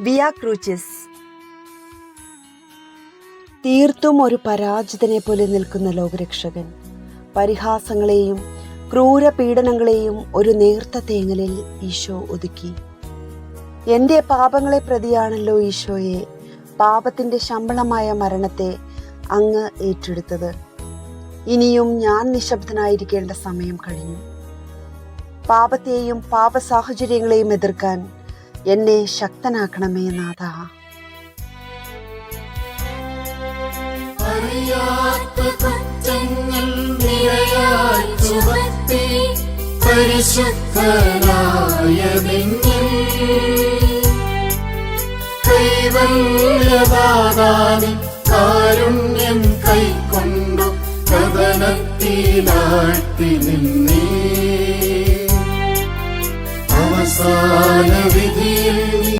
വിയാ ക്രൂച്ചിസ്. തീർത്തും ഒരു പരാജിതനെ പോലെ നിൽക്കുന്ന ലോകരക്ഷകൻ പരിഹാസങ്ങളെയും ക്രൂര പീഡനങ്ങളെയും ഒരു നേർത്ത തേങ്ങലിൽ ഈശോ ഒതുക്കി. എൻ്റെ പാപങ്ങളെ പ്രതിയാണല്ലോ ഈശോയെ പാപത്തിൻ്റെ ശമ്പളമായ മരണത്തെ അങ്ങ് ഏറ്റെടുത്തത്. ഇനിയും ഞാൻ നിശബ്ദനായിരിക്കേണ്ട സമയം കഴിഞ്ഞു. പാപത്തെയും പാപ സാഹചര്യങ്ങളെയും എതിർക്കാൻ എന്നെ ശക്തനാക്കണമേ നാഥ. കാരുണ്യം കൈക്കൊണ്ടു കഥനത്തിലാഴ്ത്തി നിന്നേ അവസാന വിധി